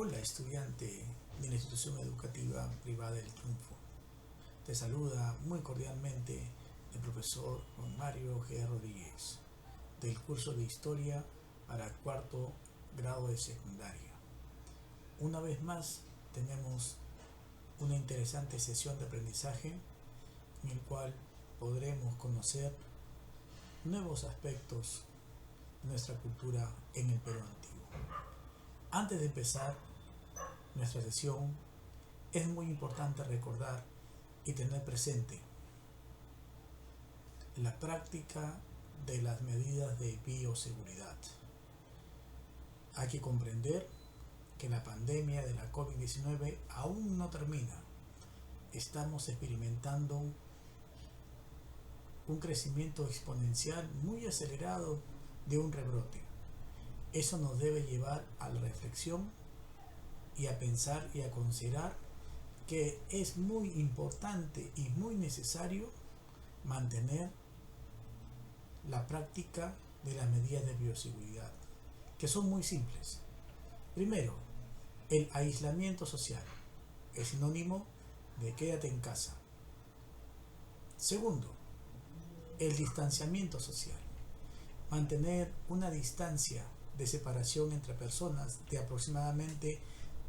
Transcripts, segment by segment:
Hola, estudiante de la institución educativa privada del Triunfo. Te saluda muy cordialmente el profesor Juan Mario G. Rodríguez, del curso de Historia para cuarto grado de secundaria. Una vez más tenemos una interesante sesión de aprendizaje en el cual podremos conocer nuevos aspectos de nuestra cultura en el Perú antiguo. Antes de empezar nuestra sesión, es muy importante recordar y tener presente la práctica de las medidas de bioseguridad. Hay que comprender que la pandemia de la COVID-19 aún no termina. Estamos experimentando un crecimiento exponencial muy acelerado de un rebrote. Eso nos debe llevar a la reflexión y a pensar y a considerar que es muy importante y muy necesario mantener la práctica de las medidas de bioseguridad, que son muy simples. Primero, el aislamiento social es sinónimo de quédate en casa. Segundo, el distanciamiento social, mantener una distancia de separación entre personas de aproximadamente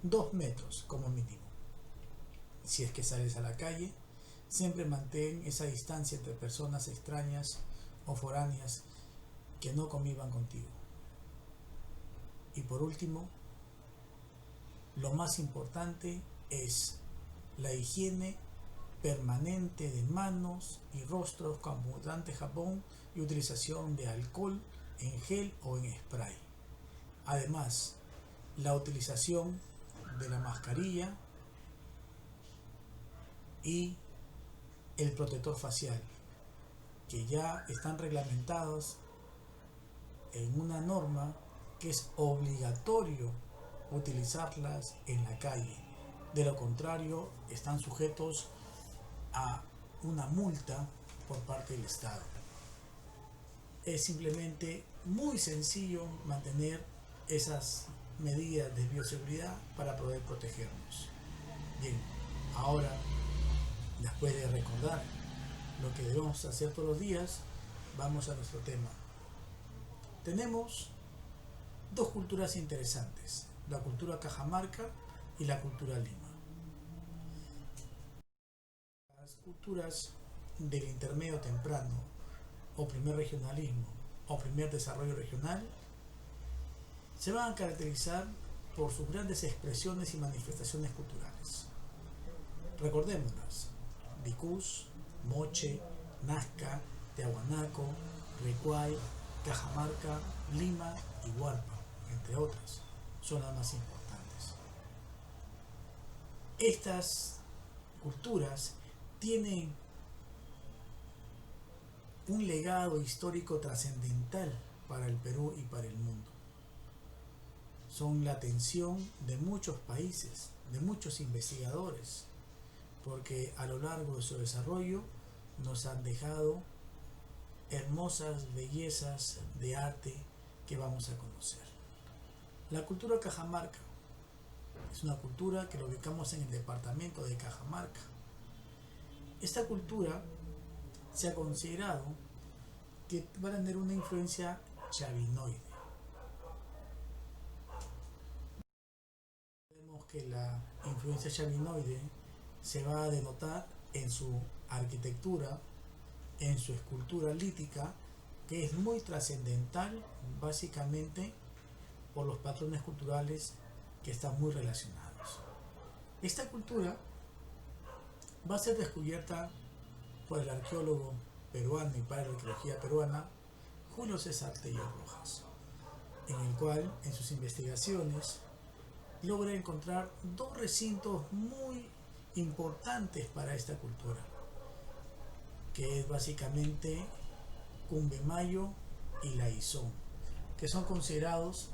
2 metros como mínimo. Si es que sales a la calle, siempre mantén esa distancia entre personas extrañas o foráneas que no convivan contigo. Y por último, lo más importante es la higiene permanente de manos y rostros con abundante jabón y utilización de alcohol en gel o en spray. Además, la utilización de la mascarilla y el protector facial, que ya están reglamentados en una norma que es obligatorio utilizarlas en la calle. De lo contrario, están sujetos a una multa por parte del Estado. Es simplemente muy sencillo mantener esas medidas de bioseguridad para poder protegernos. Bien, ahora, después de recordar lo que debemos hacer todos los días, vamos a nuestro tema. Tenemos dos culturas interesantes, la cultura Cajamarca y la cultura Lima. Las culturas del intermedio temprano, o primer regionalismo, o primer desarrollo regional, se van a caracterizar por sus grandes expresiones y manifestaciones culturales. Recordémoslas: Vicús, Moche, Nazca, Tiahuanaco, Recuay, Cajamarca, Lima y Huarpa, entre otras, son las más importantes. Estas culturas tienen un legado histórico trascendental para el Perú y para el mundo. Son la atención de muchos países, de muchos investigadores, porque a lo largo de su desarrollo nos han dejado hermosas bellezas de arte que vamos a conocer. La cultura Cajamarca es una cultura que lo ubicamos en el departamento de Cajamarca. Esta cultura se ha considerado que va a tener una influencia chavinoide. Vemos que la influencia chavinoide se va a denotar en su arquitectura, en su escultura lítica, que es muy trascendental básicamente por los patrones culturales que están muy relacionados. Esta cultura va a ser descubierta por el arqueólogo peruano y padre de la arqueología peruana Julio César Tello Rojas, en el cual en sus investigaciones logra encontrar dos recintos muy importantes para esta cultura, que es básicamente Cumbemayo y Laizón, que son considerados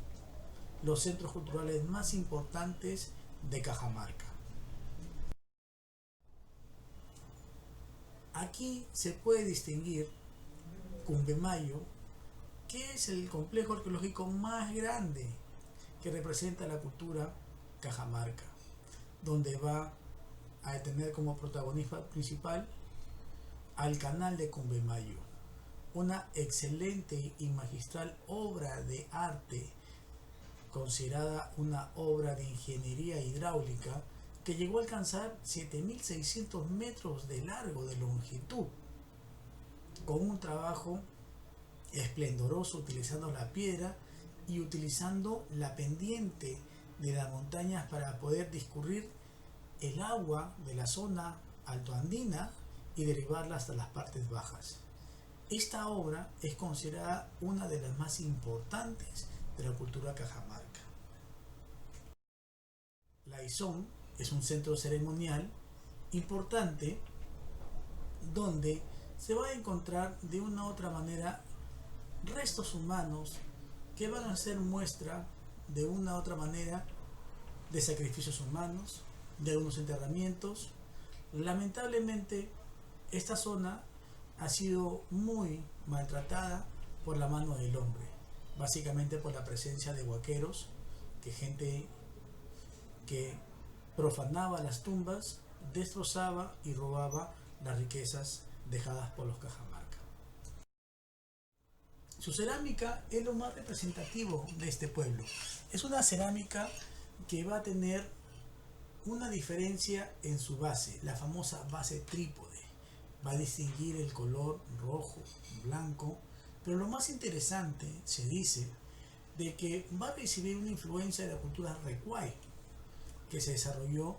los centros culturales más importantes de Cajamarca. Aquí se puede distinguir Cumbemayo, que es el complejo arqueológico más grande que representa la cultura Cajamarca, donde va a tener como protagonista principal al canal de Cumbemayo, una excelente y magistral obra de arte, considerada una obra de ingeniería hidráulica que llegó a alcanzar 7.600 metros de largo de longitud, con un trabajo esplendoroso utilizando la piedra y utilizando la pendiente de las montañas para poder discurrir el agua de la zona altoandina y derivarla hasta las partes bajas. Esta obra es considerada una de las más importantes de la cultura cajamarca. La Izón es un centro ceremonial importante donde se va a encontrar de una u otra manera restos humanos que van a ser muestra de una u otra manera de sacrificios humanos, de algunos enterramientos. Lamentablemente esta zona ha sido muy maltratada por la mano del hombre, básicamente por la presencia de huaqueros, que gente que profanaba las tumbas, destrozaba y robaba las riquezas dejadas por los Cajamarca. Su cerámica es lo más representativo de este pueblo. Es una cerámica que va a tener una diferencia en su base, la famosa base trípode. Va a distinguir el color rojo, blanco, pero lo más interesante, se dice, de que va a recibir una influencia de la cultura Recuay, que se desarrolló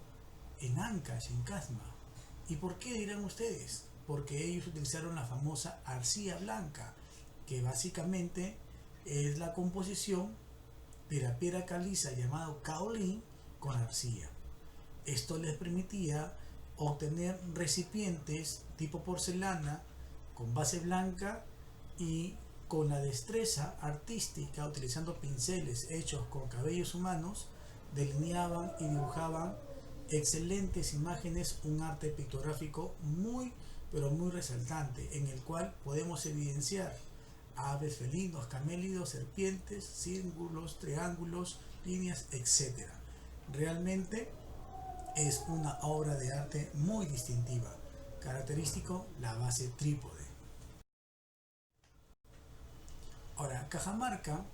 en Ancash, en Casma. ¿Y por qué dirán ustedes? Porque ellos utilizaron la famosa arcilla blanca, que básicamente es la composición de la piedra caliza llamado caolín con arcilla. Esto les permitía obtener recipientes tipo porcelana con base blanca y con la destreza artística, utilizando pinceles hechos con cabellos humanos, delineaban y dibujaban excelentes imágenes, un arte pictográfico muy pero muy resaltante, en el cual podemos evidenciar aves, felinos, camélidos, serpientes, círculos, triángulos, líneas, etc. Realmente es una obra de arte muy distintiva. Característico, la base trípode. Ahora, Cajamarca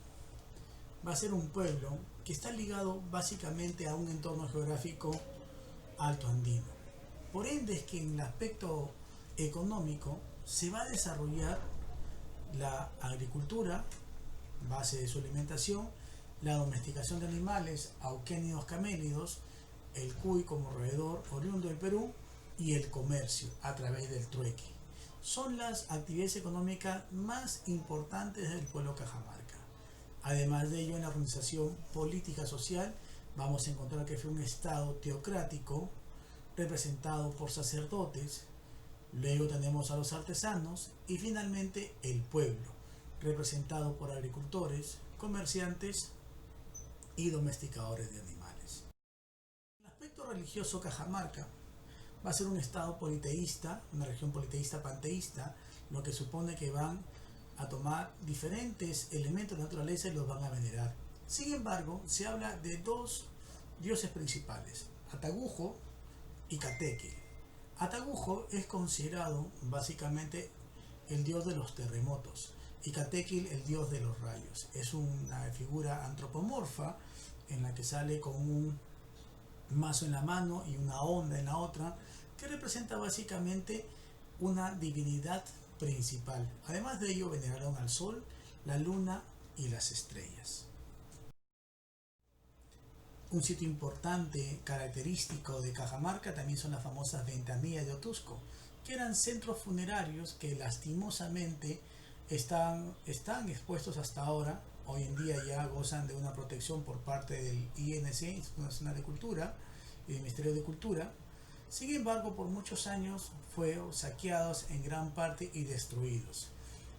va a ser un pueblo que está ligado básicamente a un entorno geográfico altoandino. Por ende es que en el aspecto económico se va a desarrollar la agricultura, base de su alimentación, la domesticación de animales, auquénidos, camélidos, el cuy como roedor oriundo del Perú y el comercio a través del trueque. Son las actividades económicas más importantes del pueblo Cajamarca. Además de ello, en la organización política social vamos a encontrar que fue un estado teocrático representado por sacerdotes. Luego tenemos a los artesanos y finalmente el pueblo, representado por agricultores, comerciantes y domesticadores de animales. En el aspecto religioso, Cajamarca va a ser un estado politeísta, una región politeísta panteísta, lo que supone que van a tomar diferentes elementos de naturaleza y los van a venerar. Sin embargo, se habla de dos dioses principales, Atagujo y Catequi. Atagujo es considerado básicamente el dios de los terremotos y Catequi el dios de los rayos. Es una figura antropomorfa en la que sale con un mazo en la mano y una onda en la otra, que representa básicamente una divinidad principal. Además de ello, veneraron al sol, la luna y las estrellas. Un sitio importante, característico de Cajamarca, también son las famosas ventanillas de Otusco, que eran centros funerarios que lastimosamente están expuestos hasta ahora. Hoy en día ya gozan de una protección por parte del INC, Instituto Nacional de Cultura, y del Ministerio de Cultura. Sin embargo, por muchos años fueron saqueados en gran parte y destruidos.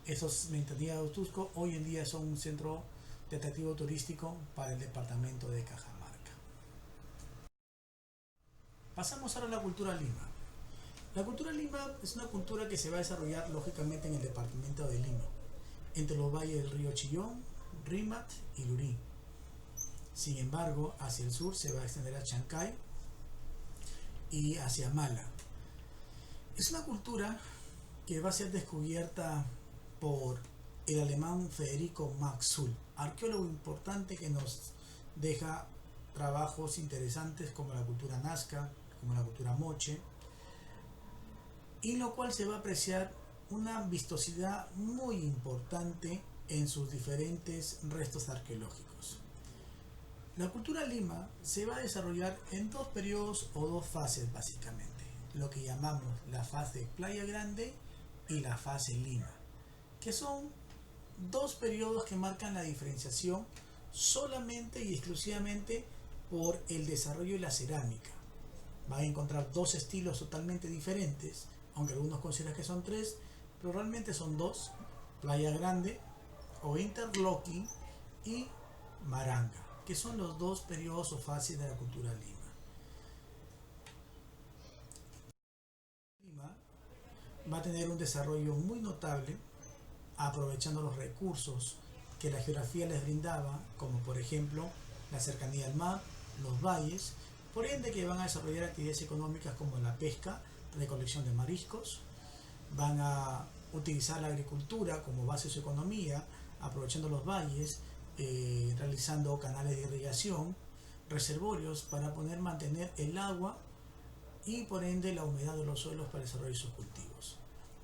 Esos ventanillas de Otusco hoy en día son un centro de atractivo turístico para el departamento de Cajamarca. Pasamos ahora a la cultura Lima. La cultura Lima es una cultura que se va a desarrollar lógicamente en el departamento de Lima, entre los valles del río Chillón, Rímac y Lurí. Sin embargo, hacia el sur se va a extender a Chancay y hacia Mala. Es una cultura que va a ser descubierta por el alemán Federico Maxull, arqueólogo importante que nos deja trabajos interesantes como la cultura Nazca, como la cultura Moche, y lo cual se va a apreciar una vistosidad muy importante en sus diferentes restos arqueológicos. La cultura Lima se va a desarrollar en dos periodos o dos fases básicamente, lo que llamamos la fase Playa Grande y la fase Lima, que son dos periodos que marcan la diferenciación solamente y exclusivamente por el desarrollo de la cerámica. Van a encontrar dos estilos totalmente diferentes, aunque algunos consideran que son tres, pero realmente son dos: Playa Grande o Interlocking y Maranga, que son los dos periodos o fases de la cultura Lima. Lima va a tener un desarrollo muy notable aprovechando los recursos que la geografía les brindaba, como por ejemplo la cercanía al mar, los valles, por ende que van a desarrollar actividades económicas como la pesca, recolección de mariscos, van a utilizar la agricultura como base de su economía, aprovechando los valles, realizando canales de irrigación, reservorios para poder mantener el agua y por ende la humedad de los suelos para desarrollar sus cultivos.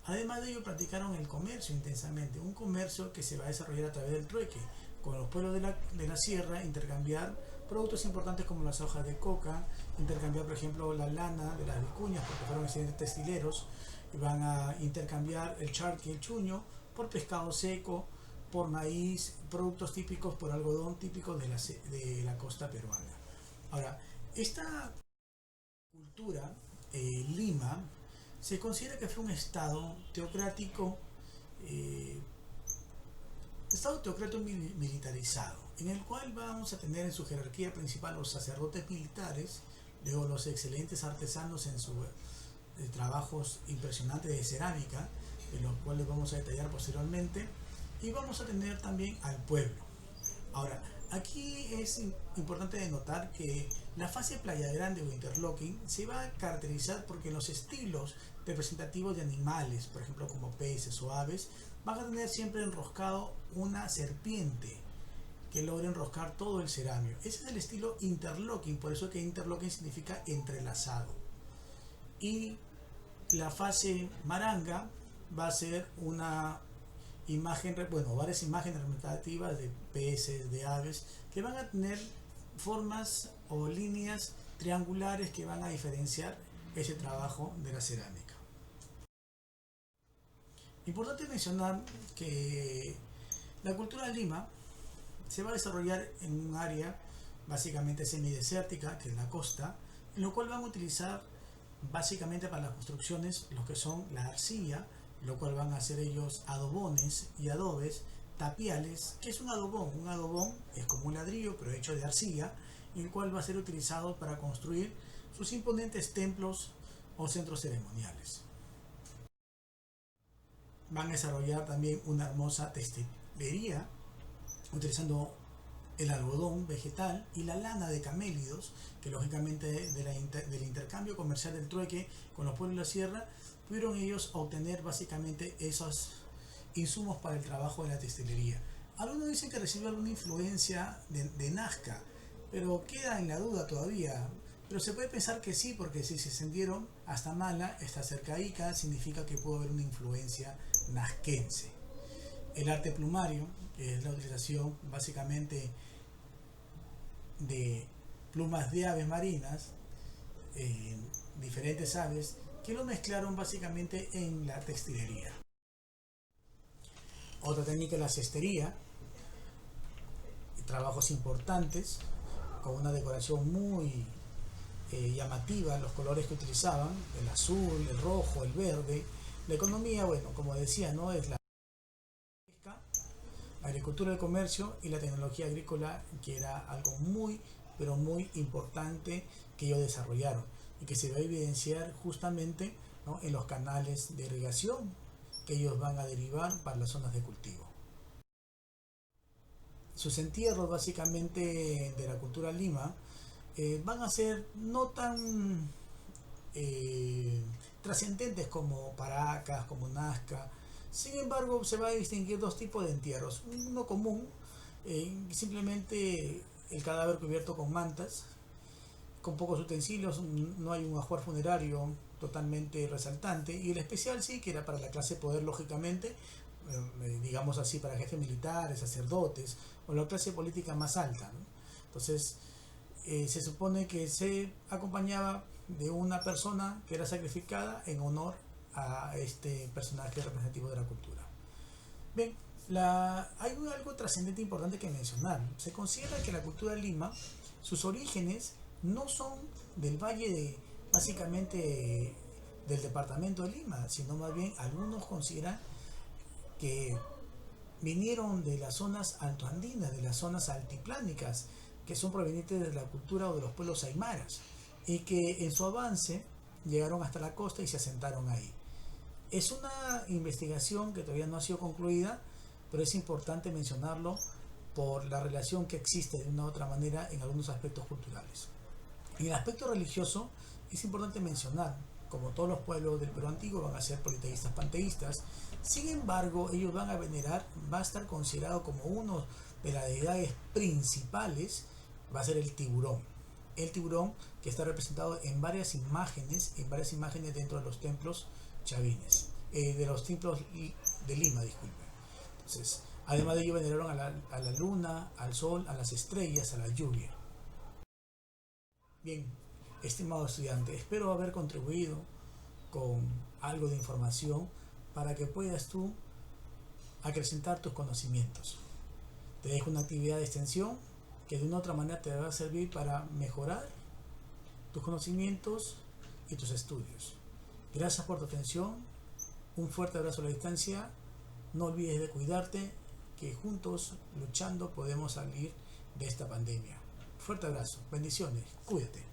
Además de ello, practicaron el comercio intensamente, un comercio que se va a desarrollar a través del trueque, con los pueblos de la sierra, intercambiar productos importantes como las hojas de coca, intercambiar por ejemplo la lana de las vicuñas, porque fueron excelentes textileros, y van a intercambiar el charqui, el chuño, por pescado seco, por maíz, productos típicos, por algodón típico de la costa peruana. Ahora, esta cultura, Lima, se considera que fue un estado teocrático, militarizado, en el cual vamos a tener en su jerarquía principal los sacerdotes militares, luego los excelentes artesanos en sus trabajos impresionantes de cerámica, de los cuales vamos a detallar posteriormente, y vamos a tener también al pueblo. Ahora, aquí es importante denotar que la fase Playa Grande o Interlocking se va a caracterizar porque los estilos representativos de animales, por ejemplo como peces o aves, van a tener siempre enroscado una serpiente que logre enroscar todo el cerámico. Ese es el estilo Interlocking, por eso que Interlocking significa entrelazado. Y la fase Maranga va a ser una varias imágenes representativas de peces, de aves, que van a tener formas o líneas triangulares que van a diferenciar ese trabajo de la cerámica. Importante mencionar que la cultura de Lima se va a desarrollar en un área básicamente semidesértica, que es la costa, en lo cual van a utilizar básicamente para las construcciones lo que son la arcilla, lo cual van a hacer ellos adobones y adobes, tapiales. ¿Qué es un adobón? Un adobón es como un ladrillo pero hecho de arcilla, el cual va a ser utilizado para construir sus imponentes templos o centros ceremoniales. Van a desarrollar también una hermosa textilería utilizando el algodón vegetal y la lana de camélidos, que lógicamente del intercambio comercial del trueque con los pueblos de la sierra, pudieron ellos obtener básicamente esos insumos para el trabajo de la textilería. Algunos dicen que recibió alguna influencia de Nazca, pero queda en la duda todavía. Pero se puede pensar que sí, porque si se extendieron hasta Mala, está cerca de Ica, significa que pudo haber una influencia nazquense. El arte plumario, que es la utilización básicamente de plumas de aves marinas, diferentes aves, que lo mezclaron básicamente en la textilería. Otra técnica es la cestería, trabajos importantes, con una decoración muy llamativa, los colores que utilizaban, el azul, el rojo, el verde. La economía, bueno, como decía, ¿no? Es la pesca, la agricultura, el comercio y la tecnología agrícola, que era algo muy, pero muy importante que ellos desarrollaron y que se va a evidenciar justamente, ¿no?, en los canales de irrigación que ellos van a derivar para las zonas de cultivo. sus entierros básicamente de la cultura Lima van a ser no tan trascendentes como Paracas, como Nazca. Sin embargo, se va a distinguir dos tipos de entierros. Uno común, simplemente el cadáver cubierto con mantas, con pocos utensilios, no hay un ajuar funerario totalmente resaltante, y el especial sí, que era para la clase de poder, lógicamente, digamos así, para jefes militares, sacerdotes, o la clase política más alta, ¿no? Entonces, se supone que se acompañaba de una persona que era sacrificada en honor a este personaje representativo de la cultura. Bien, hay algo trascendente importante que mencionar. Se considera que la cultura de Lima, sus orígenes no son del valle básicamente del departamento de Lima, sino más bien algunos consideran que vinieron de las zonas altoandinas, de las zonas altiplánicas, que son provenientes de la cultura o de los pueblos aymaras, y que en su avance llegaron hasta la costa y se asentaron ahí. Es una investigación que todavía no ha sido concluida, pero es importante mencionarlo por la relación que existe de una u otra manera en algunos aspectos culturales. En el aspecto religioso es importante mencionar, como todos los pueblos del Perú antiguo van a ser politeístas panteístas, sin embargo ellos van a venerar, va a estar considerado como uno de las deidades principales, va a ser el tiburón. El tiburón que está representado en varias imágenes dentro de los templos chavines, de los templos de Lima, disculpen. Entonces, además de ello veneraron a la luna, al sol, a las estrellas, a la lluvia. Bien, estimado estudiante, espero haber contribuido con algo de información para que puedas tú acrecentar tus conocimientos. Te dejo una actividad de extensión que de una u otra manera te va a servir para mejorar tus conocimientos y tus estudios. Gracias por tu atención, un fuerte abrazo a la distancia, no olvides de cuidarte, que juntos, luchando, podemos salir de esta pandemia. Fuerte abrazo, bendiciones, cuídate.